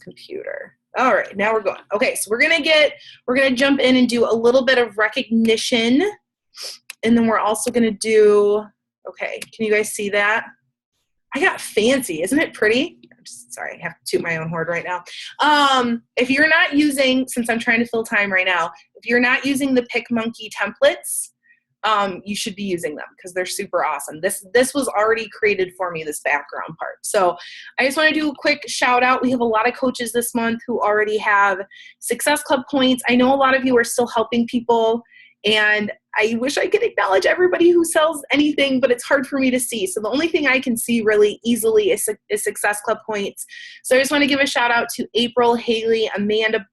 computer. All right, now we're going. Okay, so we're gonna jump in and do a little bit of recognition, and then we're also gonna do, okay, can you guys see that? I got fancy, isn't it pretty? Sorry, I have to toot my own horn right now. If you're not using, since I'm trying to fill time right now, if you're not using the PicMonkey templates, you should be using them because they're super awesome. This was already created for me, this background part. So I just want to do a quick shout out. We have a lot of coaches this month who already have Success Club points. I know a lot of you are still helping people, and I wish I could acknowledge everybody who sells anything, but it's hard for me to see. So the only thing I can see really easily is Success Club points. So I just want to give a shout out to April, Haley, Amanda,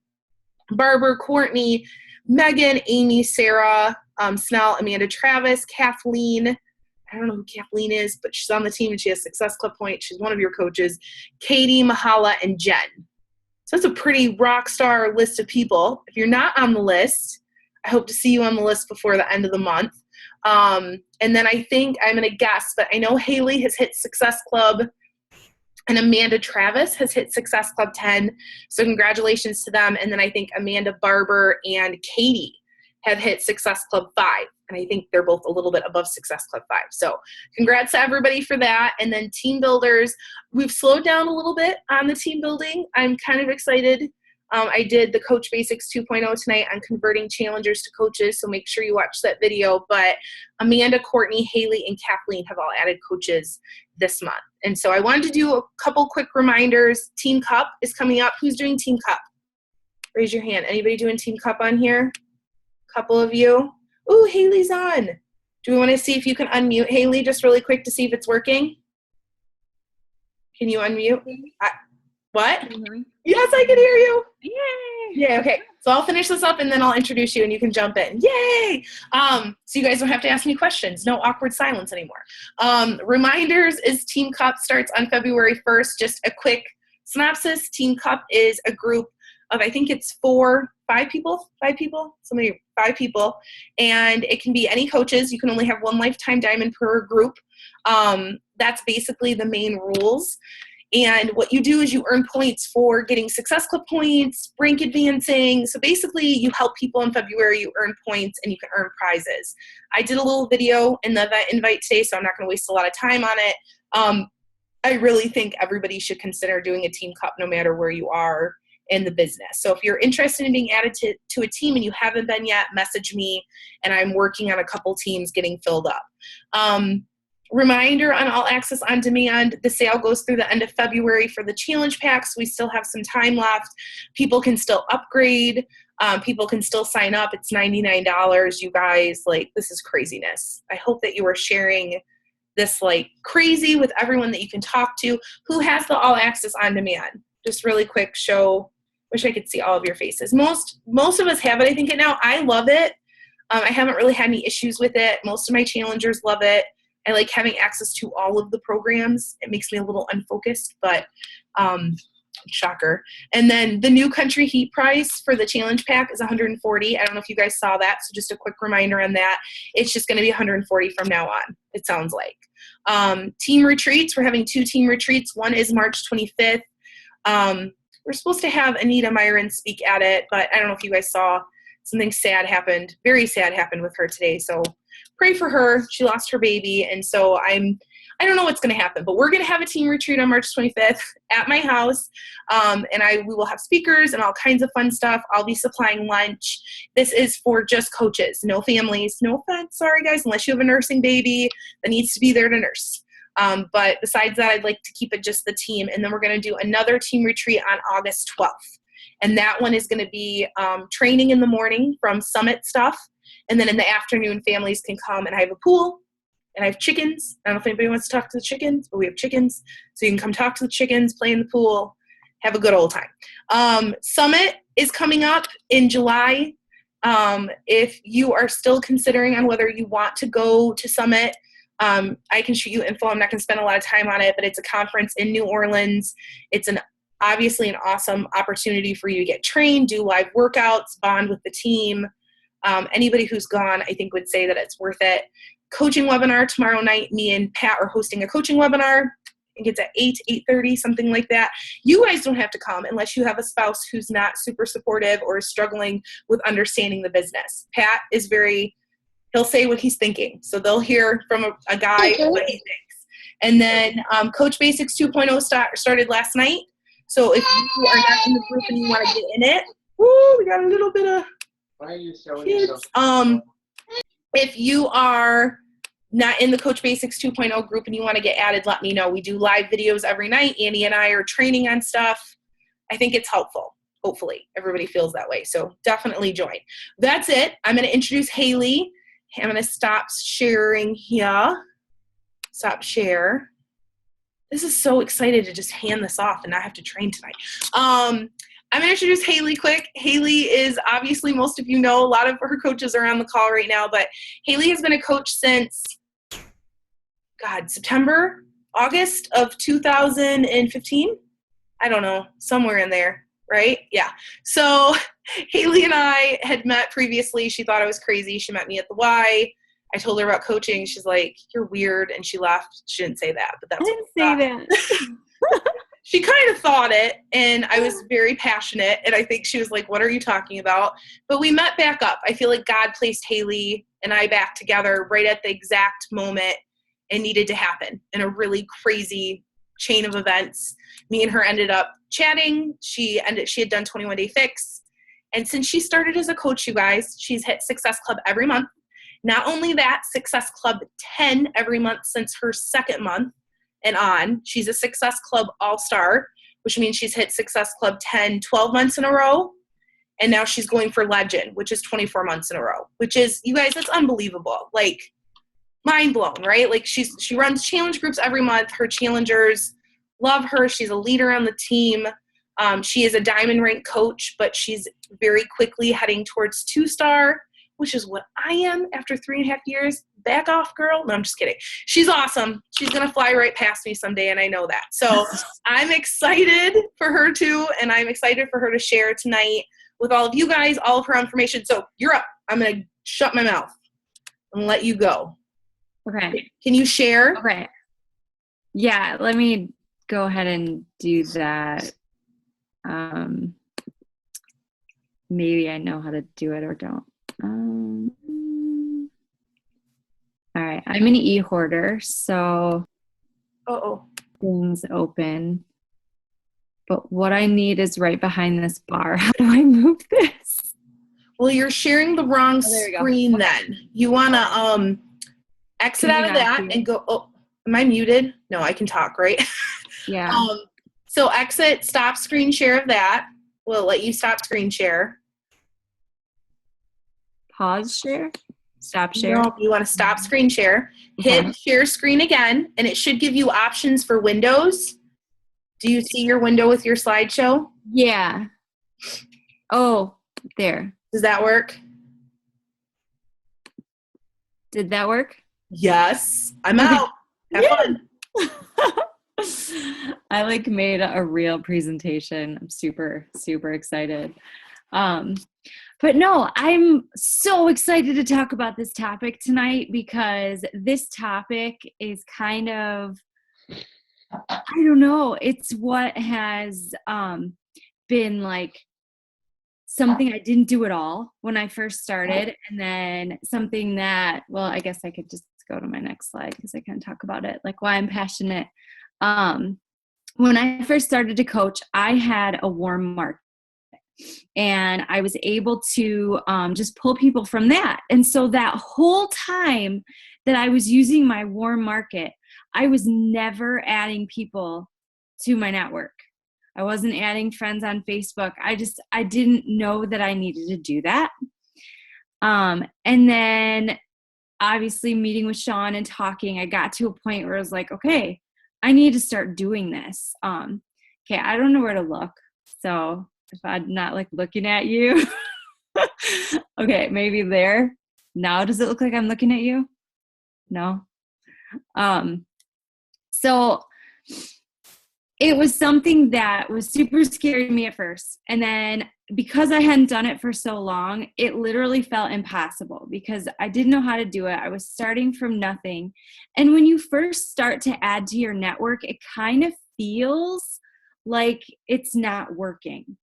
Barber, Courtney, Megan, Amy, Sarah, Snell, Amanda, Travis, Kathleen. I don't know who Kathleen is, but she's on the team and she has Success Club points. She's one of your coaches. Katie, Mahala, and Jen. So that's a pretty rock star list of people. If you're not on the list, I hope to see you on the list before the end of the month. And then I think, I'm going to guess, but I know Haley has hit Success Club and Amanda Travis has hit Success Club 10. So congratulations to them. And then I think Amanda Barber and Katie have hit Success Club 5. And I think they're both a little bit above Success Club 5. So congrats to everybody for that. And then team builders, we've slowed down a little bit on the team building. I'm kind of excited. I did the Coach Basics 2.0 tonight on converting challengers to coaches, so make sure you watch that video. But Amanda, Courtney, Haley, and Kathleen have all added coaches this month. And so I wanted to do a couple quick reminders. Team Cup is coming up. Who's doing Team Cup? Raise your hand. Anybody doing Team Cup on here? Couple of you. Ooh, Haley's on. Do we want to see if you can unmute Haley just really quick to see if it's working? Can you unmute? What? Mm-hmm. Yes, I can hear you. Yay! Yeah, okay. So I'll finish this up and then I'll introduce you and you can jump in. Yay! So you guys don't have to ask me questions. No awkward silence anymore. Reminders is Team Cup starts on February 1st. Just a quick synopsis. Team Cup is a group of, I think it's 5 people, and it can be any coaches. You can only have 1 lifetime diamond per group. That's basically the main rules. And what you do is you earn points for getting Success Club points, rank advancing. So basically you help people in February, you earn points, and you can earn prizes. I did a little video in the event invite today, so I'm not going to waste a lot of time on it. I really think everybody should consider doing a Team Cup no matter where you are in the business. So if you're interested in being added to a team and you haven't been yet, message me, and I'm working on a couple teams getting filled up. Reminder on All Access On Demand, the sale goes through the end of February for the challenge packs. We still have some time left. People can still upgrade. People can still sign up. It's $99. You guys, like, this is craziness. I hope that you are sharing this like crazy with everyone that you can talk to. Who has the All Access On Demand? Just really quick show. Wish I could see all of your faces. Most of us have it, I think, now. I love it. I haven't really had any issues with it. Most of my challengers love it. I like having access to all of the programs. It makes me a little unfocused, but shocker. And then the new Country Heat price for the challenge pack is $140. I don't know if you guys saw that, so just a quick reminder on that. It's just going to be $140 from now on, it sounds like. Team retreats, we're having 2 team retreats. One is March 25th. We're supposed to have Anita Myron speak at it, but I don't know if you guys saw, something sad happened, very sad happened with her today, so pray for her. She lost her baby, and so I don't know what's going to happen, but we're going to have a team retreat on March 25th at my house, and we will have speakers and all kinds of fun stuff. I'll be supplying lunch. This is for just coaches, no families. No offense, sorry guys, unless you have a nursing baby that needs to be there to nurse. But besides that, I'd like to keep it just the team, and then we're going to do another team retreat on August 12th, and that one is going to be training in the morning from Summit stuff. And then in the afternoon, families can come, and I have a pool, and I have chickens. I don't know if anybody wants to talk to the chickens, but we have chickens. So you can come talk to the chickens, play in the pool, have a good old time. Summit is coming up in July. If you are still considering on whether you want to go to Summit, I can shoot you info. I'm not going to spend a lot of time on it, but it's a conference in New Orleans. It's obviously an awesome opportunity for you to get trained, do live workouts, bond with the team. Anybody who's gone, I think, would say that it's worth it. Coaching webinar tomorrow night. Me and Pat are hosting a coaching webinar. think it's at 8, 8:30, something like that. You guys don't have to come unless you have a spouse who's not super supportive or is struggling with understanding the business. Pat is he'll say what he's thinking. So they'll hear from a guy what he thinks. And then Coach Basics 2.0 started last night. So if you are not in the group and you want to get in it, woo, we got a little bit of Why are you showing kids. yourself? If you are not in the Coach Basics 2.0 group and you want to get added, let me know. We do live videos every night. Annie and I are training on stuff. I think it's helpful. Hopefully everybody feels that way. So definitely join. That's it. I'm going to introduce Haley. I'm going to stop sharing here. Stop share. This is so excited to just hand this off and not have to train tonight. I'm going to introduce Haley quick. Haley is obviously, most of you know, a lot of her coaches are on the call right now, but Haley has been a coach since, September, August of 2015. I don't know, somewhere in there, right? Yeah. So Haley and I had met previously. She thought I was crazy. She met me at the Y. I told her about coaching. She's like, "You're weird," and she laughed. She didn't say that, but that's I didn't say that. She kind of thought it, and I was very passionate, and I think she was like, "What are you talking about?" But we met back up. I feel like God placed Haley and I back together right at the exact moment it needed to happen in a really crazy chain of events. Me and her ended up chatting. She had done 21 Day Fix, and since she started as a coach, you guys, she's hit Success Club every month. Not only that, Success Club 10 every month since her second month and on. She's a Success Club All-Star, which means she's hit Success Club 10, 12 months in a row. And now she's going for Legend, which is 24 months in a row, which is, you guys, that's unbelievable. Like, mind blown, right? Like, she runs challenge groups every month. Her challengers love her. She's a leader on the team. She is a diamond rank coach, but she's very quickly heading towards 2-star, which is what I am after 3.5 years. Back off, girl. No, I'm just kidding. She's awesome. She's going to fly right past me someday, and I know that. So I'm excited for her too, and I'm excited for her to share tonight with all of you guys, all of her information. So you're up. I'm going to shut my mouth and let you go. Okay. Can you share? Okay. Yeah, let me go ahead and do that. Maybe I know how to do it or don't. All right, I'm an e-hoarder, so things open. But what I need is right behind this bar. How do I move this? Well, you're sharing the wrong screen Okay. then. You want to exit out of that and go, am I muted? No, I can talk, right? Yeah. So exit, stop screen share of that. We'll let you stop screen share. Pause share? Stop share? No, you want to stop screen share. Hit share screen again, and it should give you options for windows. Do you see your window with your slideshow? Yeah. Oh, there. Does that work? Did that work? Yes. I'm out. Have fun. I made a real presentation. I'm super, super excited. But no, I'm so excited to talk about this topic tonight because this topic is kind of, I don't know, it's what has been something I didn't do at all when I first started, and then something that, well, I guess I could just go to my next slide because I can talk about it, why I'm passionate. When I first started to coach, I had a warm market. And I was able to just pull people from that. And so that whole time that I was using my warm market, I was never adding people to my network. I wasn't adding friends on Facebook. I didn't know that I needed to do that. And then obviously meeting with Sean and talking, I got to a point where I was like, okay, I need to start doing this. Okay, I don't know where to look. So if I'm not looking at you, okay, maybe there. Now, does it look like I'm looking at you? No. So it was something that was super scary to me at first. And then because I hadn't done it for so long, it literally felt impossible because I didn't know how to do it. I was starting from nothing. And when you first start to add to your network, it kind of feels like it's not working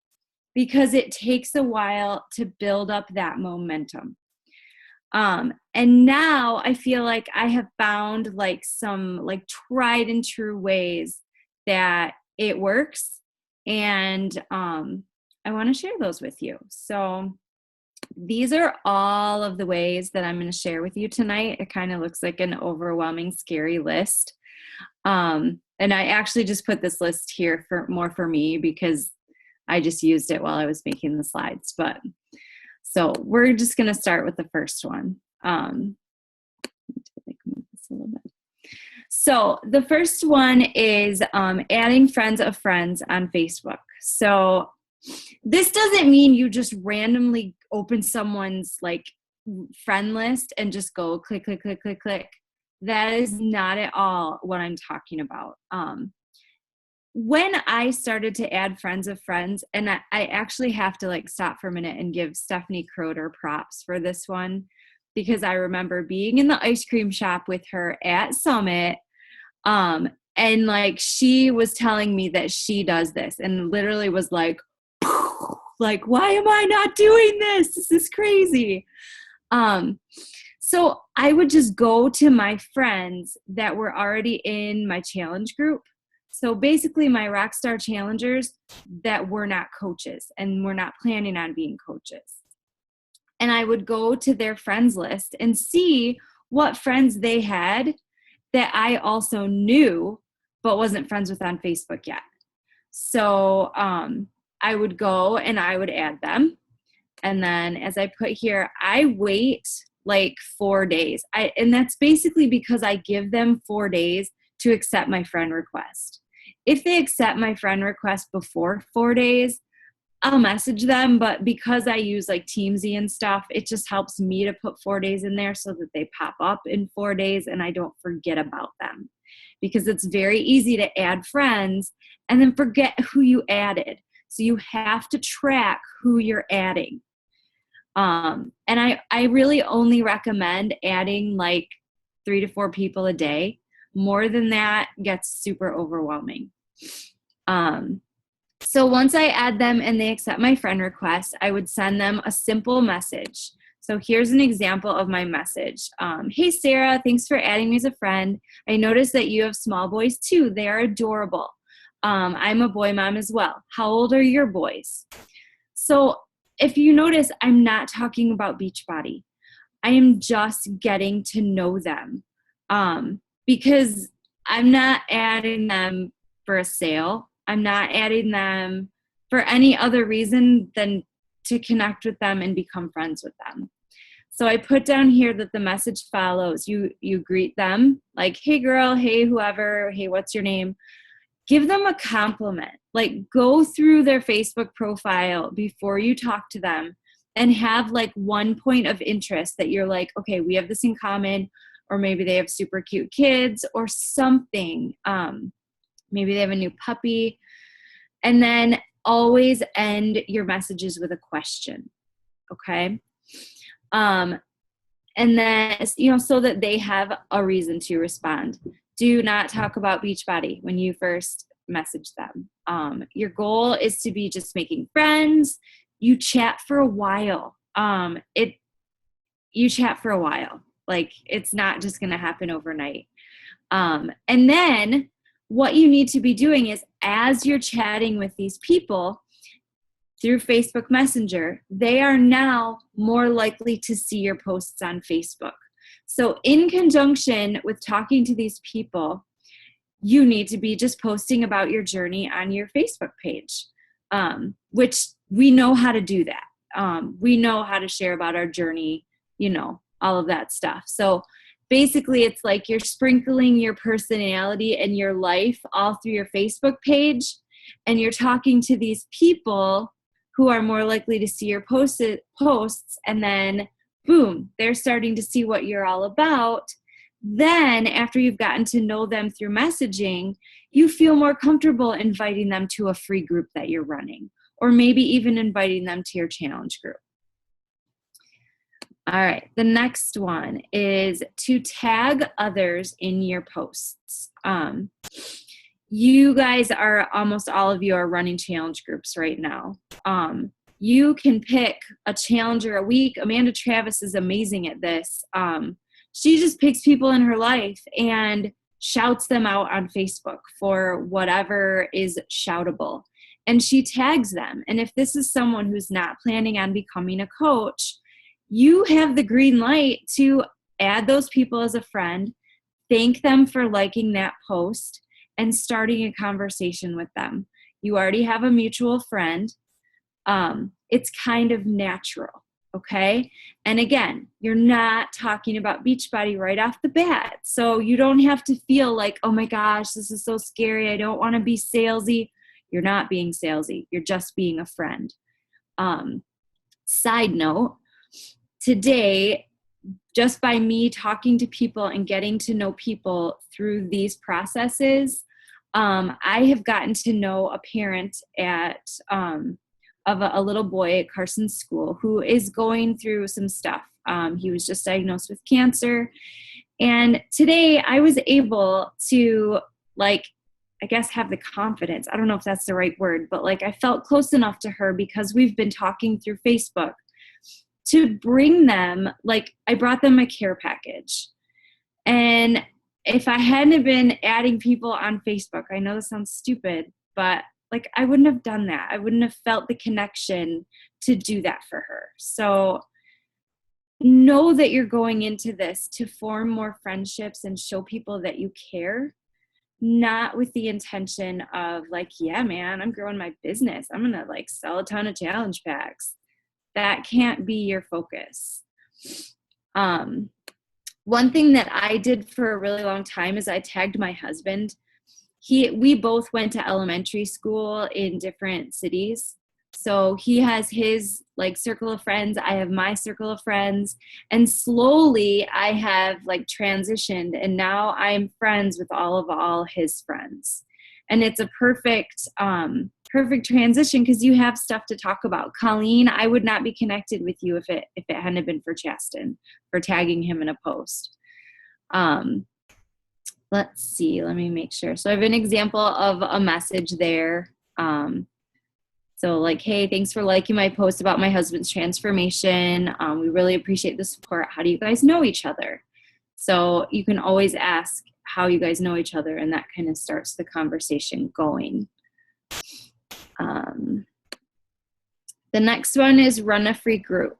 because it takes a while to build up that momentum. And now I feel like I have found like some like tried and true ways that it works. And I want to share those with you. So these are all of the ways that I'm going to share with you tonight. It kind of looks like an overwhelming, scary list. And I actually just put this list here for me because I just used it while I was making the slides. But so we're just going to start with the first one. So the first one is adding friends of friends on Facebook. So this doesn't mean you just randomly open someone's like friend list and just go click, click, click, click, click. That is not at all what I'm talking about. When I started to add friends of friends, and I actually have to like stop for a minute and give Stephanie Croder props for this one, because I remember being in the ice cream shop with her at Summit, and like she was telling me that she does this and literally was like, why am I not doing this? This is crazy. So I would just go to my friends that were already in my challenge group. So basically my Rockstar Challengers that were not coaches and were not planning on being coaches. And I would go to their friends list and see what friends they had that I also knew but wasn't friends with on Facebook yet. So I would go and I would add them. And then as I put here, I wait like 4 days. And that's basically because I give them 4 days to accept my friend request. If they accept my friend request before 4 days, I'll message them. But because I use like Teamsy and stuff, it just helps me to put 4 days in there so that they pop up in 4 days and I don't forget about them. Because it's very easy to add friends and then forget who you added. So you have to track who you're adding. And I really only recommend adding like 3 to 4 people a day. More than that gets super overwhelming. So once I add them and they accept my friend request, I would send them a simple message. So here's an example of my message. Hey, Sarah, thanks for adding me as a friend. I noticed that you have small boys too. They are adorable. I'm a boy mom as well. How old are your boys? So if you notice, I'm not talking about Beachbody. I am just getting to know them because I'm not adding them for a sale. I'm not adding them for any other reason than to connect with them and become friends with them. So I put down here that the message follows. You greet them like, hey girl, hey whoever, hey, what's your name? Give them a compliment. Like go through their Facebook profile before you talk to them and have like one point of interest that you're like, okay, we have this in common, or maybe they have super cute kids or something. Maybe they have a new puppy. And then always end your messages with a question. Okay. And then, so that they have a reason to respond. Do not talk about Beachbody when you first message them. Your goal is to be just making friends. You chat for a while. You chat for a while. Like it's not just going to happen overnight. And then what you need to be doing is as you're chatting with these people through Facebook Messenger, they are now more likely to see your posts on Facebook. So in conjunction with talking to these people, you need to be just posting about your journey on your Facebook page, which we know how to do that. We know how to share about our journey, all of that stuff. So basically it's like you're sprinkling your personality and your life all through your Facebook page, and you're talking to these people who are more likely to see your posts, and then boom, they're starting to see what you're all about. Then after you've gotten to know them through messaging, you feel more comfortable inviting them to a free group that you're running, or maybe even inviting them to your challenge group. All right, the next one is to tag others in your posts. You guys are, almost all of you are running challenge groups right now. You can pick a challenger a week. Amanda Travis is amazing at this. She just picks people in her life and shouts them out on Facebook for whatever is shoutable. And she tags them. And if this is someone who's not planning on becoming a coach, you have the green light to add those people as a friend, thank them for liking that post, and starting a conversation with them. You already have a mutual friend. It's kind of natural, okay? And again, you're not talking about Beachbody right off the bat. So you don't have to feel like, oh my gosh, this is so scary. I don't want to be salesy. You're not being salesy. You're just being a friend. Side note, today, just by me talking to people and getting to know people through these processes, I have gotten to know a parent of a little boy at Carson's school who is going through some stuff. He was just diagnosed with cancer. And today I was able to, I guess, have the confidence. I don't know if that's the right word, but I felt close enough to her because we've been talking through Facebook to bring them, I brought them a care package. And if I hadn't been adding people on Facebook, I know this sounds stupid, but I wouldn't have done that. I wouldn't have felt the connection to do that for her. So know that you're going into this to form more friendships and show people that you care, not with the intention of yeah, man, I'm growing my business. I'm going to sell a ton of challenge packs. That can't be your focus. One thing that I did for a really long time is I tagged my husband. We both went to elementary school in different cities. So he has his circle of friends. I have my circle of friends. And slowly I have transitioned, and now I'm friends with all his friends. And it's a perfect transition because you have stuff to talk about. Colleen, I would not be connected with you if it hadn't been for Chasten, for tagging him in a post. Let's see, let me make sure. So I have an example of a message there. So hey, thanks for liking my post about my husband's transformation. We really appreciate the support. How do you guys know each other? So you can always ask how you guys know each other, and that kind of starts the conversation going. The next one is run a free group.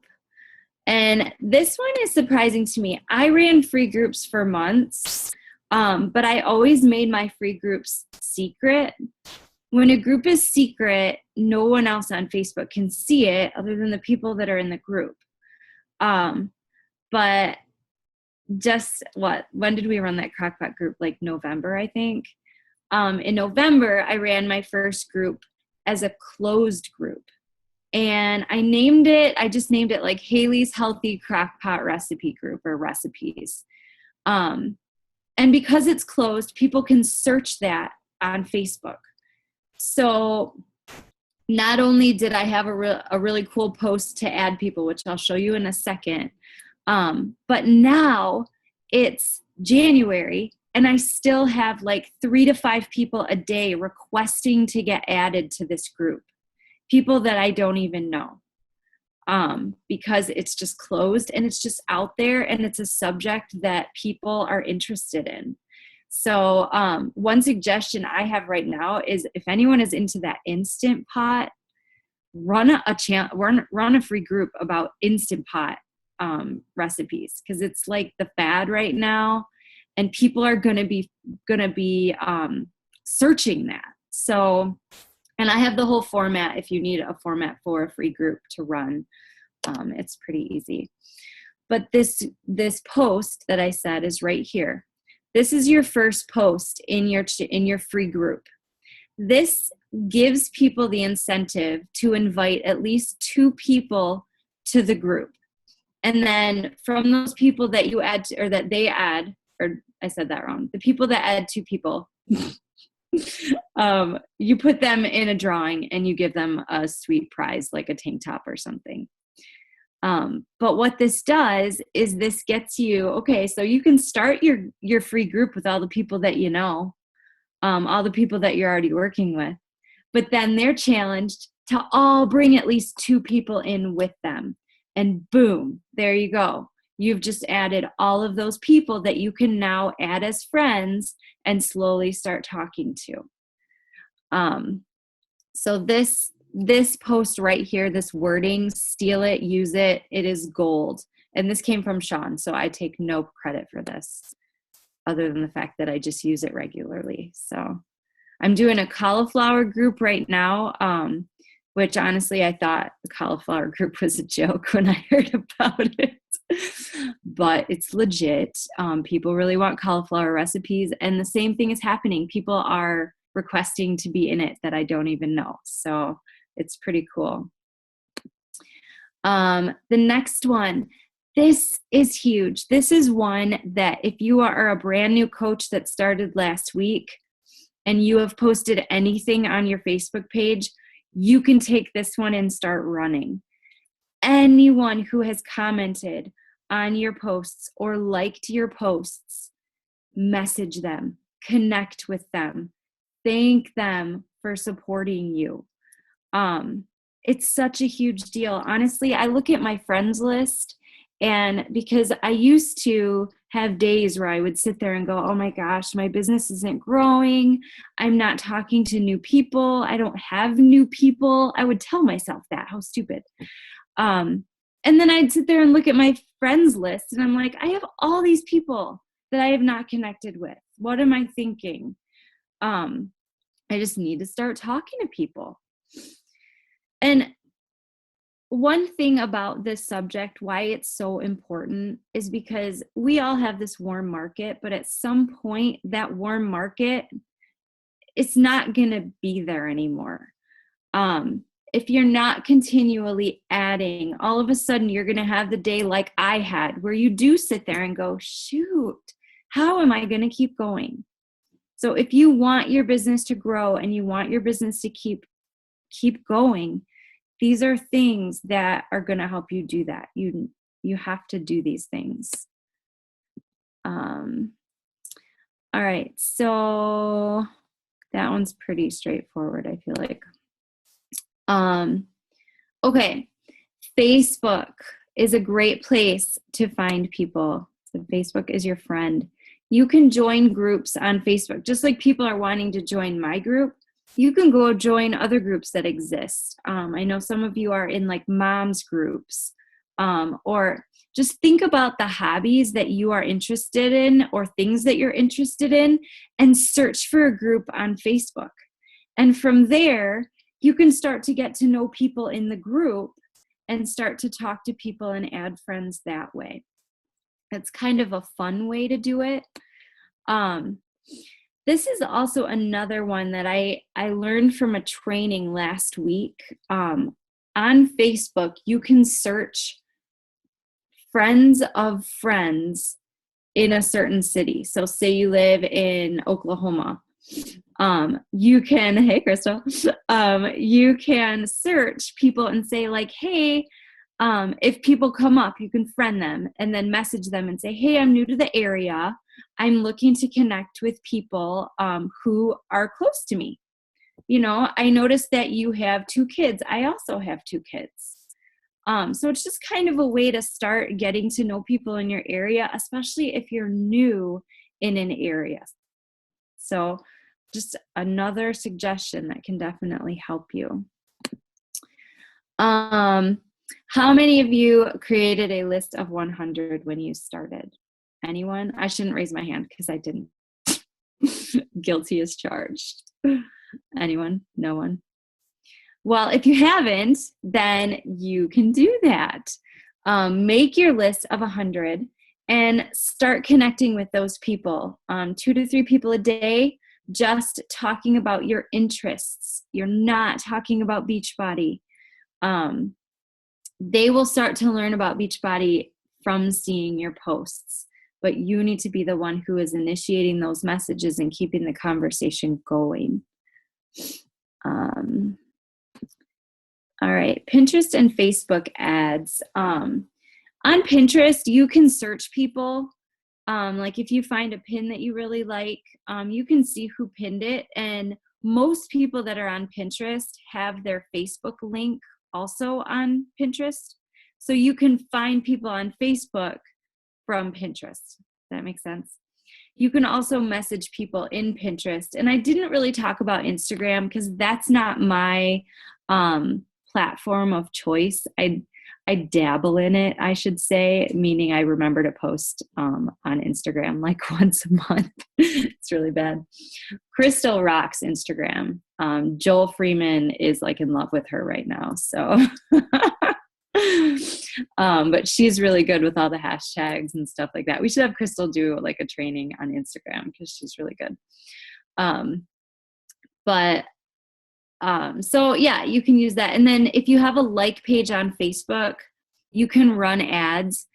And this one is surprising to me. I ran free groups for months, but I always made my free groups secret. When a group is secret, no one else on Facebook can see it other than the people that are in the group. But just when did we run that Crockpot group? November, I think. In November, I ran my first group as a closed group. And I just named it Haley's Healthy Crockpot Recipe Group, or recipes. And because it's closed, people can search that on Facebook. So not only did I have a really cool post to add people, which I'll show you in a second, but now it's January and I still have 3 to 5 people a day requesting to get added to this group. People that I don't even know, because it's just closed and it's just out there and it's a subject that people are interested in. So one suggestion I have right now is if anyone is into that Instant Pot, run a free group about Instant Pot recipes, because it's the fad right now and people are gonna be searching that. So, and I have the whole format if you need a format for a free group to run. It's pretty easy. But this post that I said is right here. This is your first post in your free group. This gives people the incentive to invite at least 2 people to the group. And then from those people that you add, or that they add, or I said that wrong, the people that add 2 people, You put them in a drawing and you give them a sweet prize, like a tank top or something. But what this does is this gets you, okay, so you can start your free group with all the people that you know, all the people that you're already working with, but then they're challenged to all bring at least 2 people in with them. And boom, there you go. You've just added all of those people that you can now add as friends and slowly start talking to. So this post right here, this wording, steal it, use it, it is gold. And this came from Sean, so I take no credit for this other than the fact that I just use it regularly. So I'm doing a cauliflower group right now, which honestly, I thought the cauliflower group was a joke when I heard about it, but it's legit. People really want cauliflower recipes, and the same thing is happening. People are requesting to be in it that I don't even know. So it's pretty cool. The next one, this is huge. This is one that if you are a brand new coach that started last week and you have posted anything on your Facebook page, you can take this one and start running. Anyone who has commented on your posts or liked your posts, message them, connect with them, thank them for supporting you. It's such a huge deal. Honestly, I look at my friends list, and because I used to have days where I would sit there and go, oh my gosh, my business isn't growing. I'm not talking to new people. I don't have new people. I would tell myself that. How stupid. And then I'd sit there and look at my friends list, and I'm like, I have all these people that I have not connected with. What am I thinking? I just need to start talking to people. And one thing about this subject, why it's so important, is because we all have this warm market, but at some point that warm market, it's not going to be there anymore. If you're not continually adding, all of a sudden you're going to have the day like I had, where you do sit there and go, shoot, how am I going to keep going? So if you want your business to grow and you want your business to keep going, these are things that are going to help you do that. You have to do these things. All right, so that one's pretty straightforward, I feel like. Okay, Facebook is a great place to find people. So Facebook is your friend. You can join groups on Facebook, just like people are wanting to join my group. You can go join other groups that exist. I know some of you are in like moms groups, or just think about the hobbies that you are interested in or things that you're interested in and search for a group on Facebook. And from there, you can start to get to know people in the group and start to talk to people and add friends that way. It's kind of a fun way to do it. This is also another one that I learned from a training last week. On Facebook, you can search friends of friends in a certain city. So say you live in Oklahoma. You can, hey, Crystal, you can search people and say like, hey, if people come up, you can friend them and then message them and say, hey, I'm new to the area. I'm looking to connect with people who are close to me. You know, I noticed that you have 2 kids. I also have 2 kids. So it's just kind of a way to start getting to know people in your area, especially if you're new in an area. So just another suggestion that can definitely help you. How many of you created a list of 100 when you started? Anyone? I shouldn't raise my hand because I didn't. Guilty as charged. Anyone? No one? Well, if you haven't, then you can do that. Make your list of 100 and start connecting with those people. 2 to 3 people a day, just talking about your interests. You're not talking about Beachbody. They will start to learn about Beachbody from seeing your posts. but you need to be the one who is initiating those messages and keeping the conversation going. All right, Pinterest and Facebook ads. On Pinterest, you can search people. Like if you find a pin that you really like, you can see who pinned it. And most people that are on Pinterest have their Facebook link also on Pinterest. So you can find people on Facebook from Pinterest. That makes sense. You can also message people in Pinterest. And I didn't really talk about Instagram because that's not my platform of choice. I dabble in it, I should say, meaning I remember to post on Instagram like once a month. It's really bad. Crystal rocks Instagram. Joel Freeman is like in love with her right now. So, but she's really good with all the hashtags and stuff like that. We should have Crystal do like a training on Instagram because she's really good. So yeah, you can use that. And then if you have a like page on Facebook, you can run ads.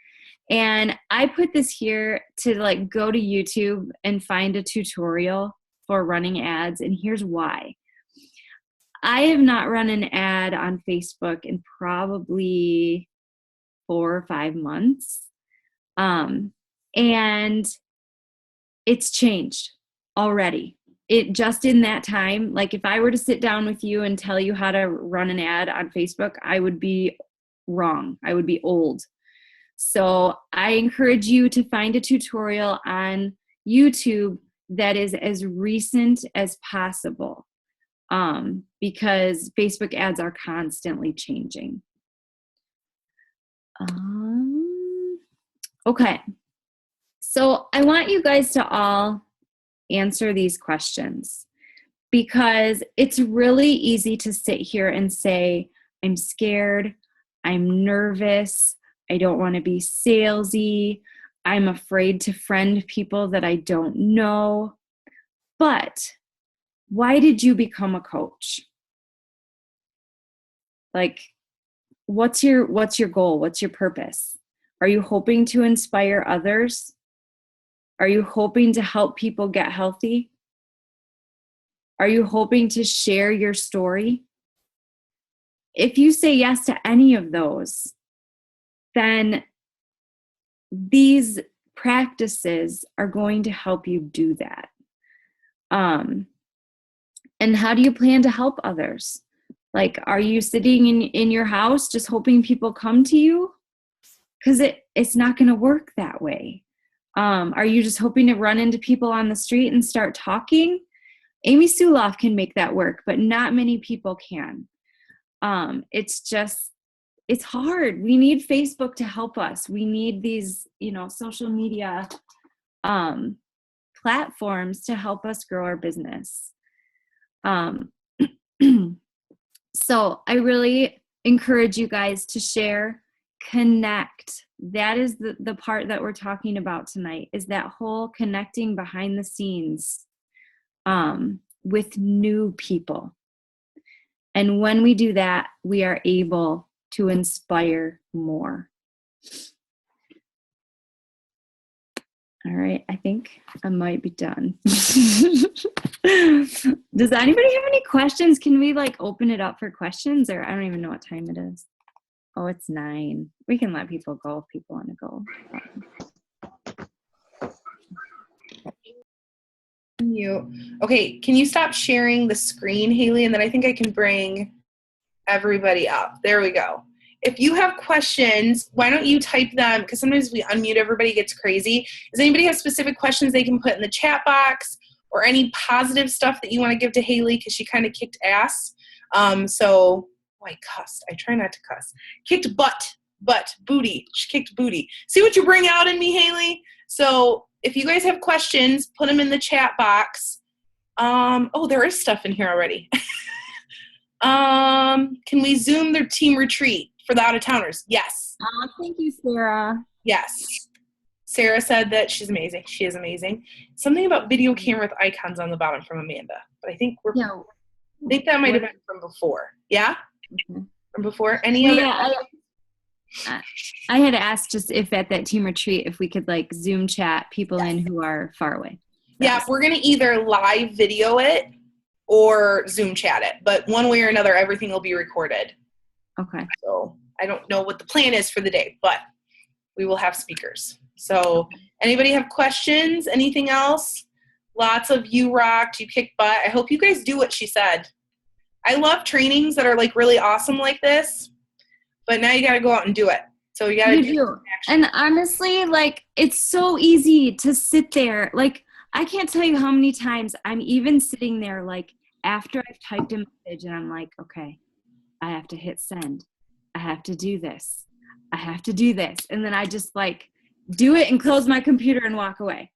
And I put this here to like go to YouTube and find a tutorial for running ads. And here's why. I have not run an ad on Facebook in probably 4 or 5 months. And it's changed already. It just in that time, like if I were to sit down with you and tell you how to run an ad on Facebook, I would be wrong. I would be old. So I encourage you to find a tutorial on YouTube that is as recent as possible, because Facebook ads are constantly changing. Okay. So I want you guys to all answer these questions, because it's really easy to sit here and say, I'm scared, I'm nervous, I don't want to be salesy, I'm afraid to friend people that I don't know. But why did you become a coach? Like, what's your goal? What's your purpose? Are you hoping to inspire others? Are you hoping to help people get healthy? Are you hoping to share your story? If you say yes to any of those, then these practices are going to help you do that. And how do you plan to help others? Like, are you sitting in your house just hoping people come to you? Because it's not going to work that way. Are you just hoping to run into people on the street and start talking? Amy Suloff can make that work, but not many people can. It's hard. We need Facebook to help us. We need these, social media platforms to help us grow our business. So I really encourage you guys to share, connect. That is the part that we're talking about tonight, is that whole connecting behind the scenes with new people. And when we do that, we are able to inspire more. All right, I think I might be done. Does anybody have any questions? Can we open it up for questions, or I don't even know what time it is. Oh, it's 9. We can let people go if people want to go. Okay, can you stop sharing the screen, Haley? And then I think I can bring everybody up. There we go. If you have questions, why don't you type them? Because sometimes we unmute, everybody gets crazy. Does anybody have specific questions they can put in the chat box, or any positive stuff that you want to give to Haley because she kind of kicked ass? I cussed. I try not to cuss. Kicked booty. She kicked booty. See what you bring out in me, Haley? So if you guys have questions, put them in the chat box. There is stuff in here already. Can we Zoom their team retreat for the out-of-towners? Yes. Thank you, Sarah. Yes. Sarah said that she's amazing. She is amazing. Something about video camera with icons on the bottom from Amanda. But I think I think that might have been from before. Yeah? Mm-hmm. From before? Any other? I had asked just if at that team retreat, if we could like Zoom chat people in who are far away. Yeah, we're going to either live video it or Zoom chat it. But one way or another, everything will be recorded. Okay. So I don't know what the plan is for the day, but we will have speakers. So anybody have questions? Anything else? Lots of you rocked, you kicked butt. I hope you guys do what she said. I love trainings that are like really awesome like this, but now you got to go out and do it. So you got to do some action. And honestly, like, it's so easy to sit there. Like, I can't tell you how many times I'm even sitting there, like, after I've typed a message and I'm like, okay, I have to hit send. I have to do this. I have to do this. And then I just like do it and close my computer and walk away.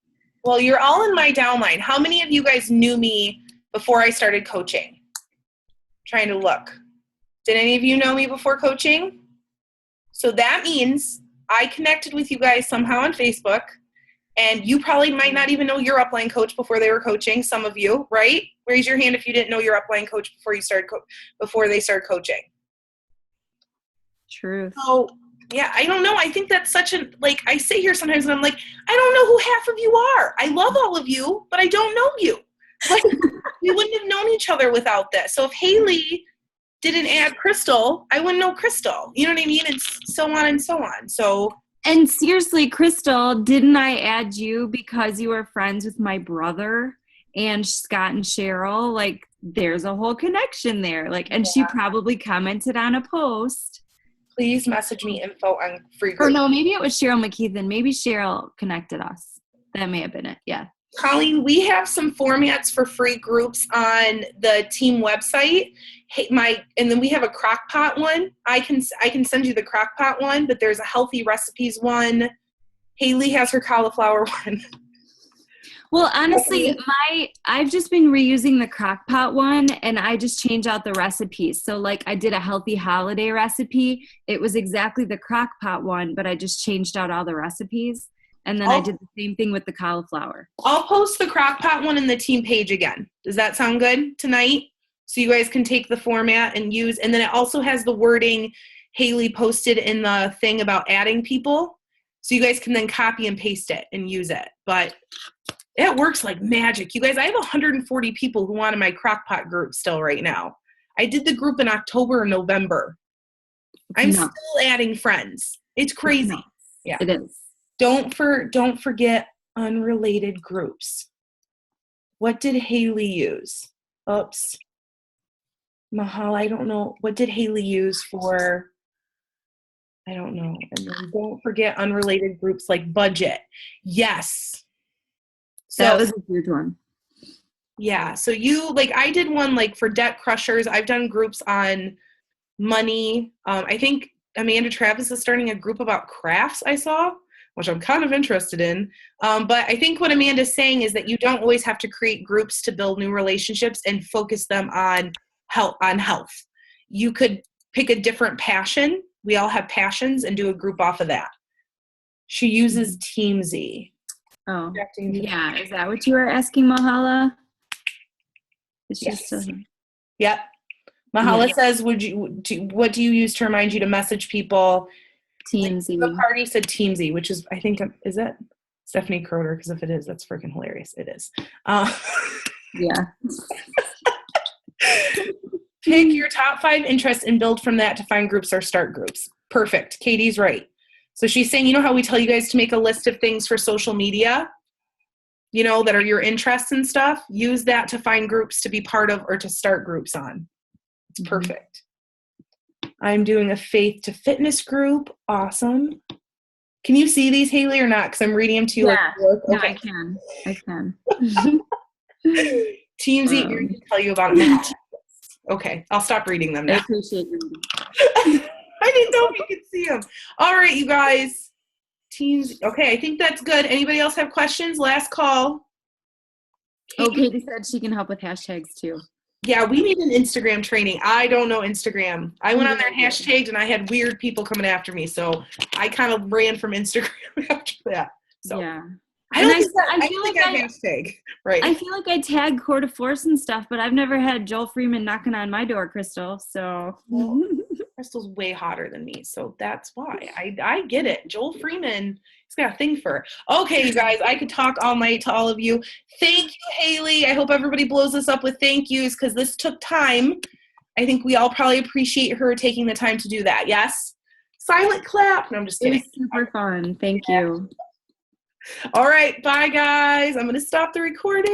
Well, you're all in my downline. How many of you guys knew me before I started coaching? Trying to look. Did any of you know me before coaching? So that means I connected with you guys somehow on Facebook, and you probably might not even know your upline coach before they were coaching. Some of you, right? Raise your hand if you didn't know your upline coach before you started before they started coaching. Truth. So yeah, I don't know. I think that's such a, like, I sit here sometimes and I'm like, I don't know who half of you are. I love all of you, but I don't know you. Like, we wouldn't have known each other without this. So if Haley didn't add Crystal, I wouldn't know Crystal. You know what I mean? And so on and so on. So. And seriously, Crystal, didn't I add you because you were friends with my brother and Scott and Cheryl? Like, there's a whole connection there. Like, and she probably commented on a post. Please message me info on free group. Or no, maybe it was Cheryl McKeithen. Maybe Cheryl connected us. That may have been it. Yeah. Colleen, we have some formats for free groups on the team website. And then we have a crockpot one. I can send you the crockpot one, but there's a healthy recipes one. Haley has her cauliflower one. Well, honestly, I've just been reusing the crockpot one, and I just change out the recipes. So like I did a healthy holiday recipe. It was exactly the crockpot one, but I just changed out all the recipes. And then I did the same thing with the cauliflower. I'll post the crockpot one in the team page again. Does that sound good tonight? So you guys can take the format and use, and then it also has the wording Haley posted in the thing about adding people. So you guys can then copy and paste it and use it. But it works like magic. You guys, I have 140 people who want in my crockpot group still right now. I did the group in October or November. I'm still adding friends. It's crazy. Yeah. It is. Don't forget unrelated groups. What did Haley use? Oops. Mahal, I don't know. What did Haley use for? I don't know. And then don't forget unrelated groups like budget. Yes. So that was a huge one. Yeah. So I did one like for debt crushers. I've done groups on money. I think Amanda Travis is starting a group about crafts I saw, which I'm kind of interested in. But I think what Amanda's saying is that you don't always have to create groups to build new relationships and focus them on health. You could pick a different passion. We all have passions and do a group off of that. She uses Teamzy. Oh, yeah. Is that what you were asking, Mahala? Is she still here? Yep. Mahala says, what do you use to remind you to message people? Teamzy. The party said Teamzy, which is, I think, is it Stephanie Croder? Because if it is, that's freaking hilarious. It is. Yeah. Pick your top 5 interests and build from that to find groups or start groups. Perfect. Katie's right. So she's saying, you know how we tell you guys to make a list of things for social media, that are your interests and stuff? Use that to find groups to be part of or to start groups on. It's perfect. I'm doing a faith to fitness group. Awesome. Can you see these, Haley, or not? Because I'm reading them to you. Yeah, Okay. no, I can. Teamzy, I can tell you about it. Okay, I'll stop reading them now. I appreciate you. I didn't know if you could see them. All right, you guys. Teams. Okay, I think that's good. Anybody else have questions? Last call. Katie said she can help with hashtags too. Yeah, we need an Instagram training. I don't know Instagram. I went on there and hashtagged, and I had weird people coming after me, so I kind of ran from Instagram after that. So yeah. I feel like I hashtag. Right. I feel like I tag Court of Force and stuff, but I've never had Joel Freeman knocking on my door, Crystal. So Crystal's way hotter than me, so that's why. I get it. Joel Freeman, he's got a thing for her. Okay, you guys, I could talk all night to all of you. Thank you, Haley. I hope everybody blows this up with thank yous because this took time. I think we all probably appreciate her taking the time to do that. Yes? Silent clap. No, I'm just It kidding. was super fun. Thank you. All right, bye, guys. I'm going to stop the recording.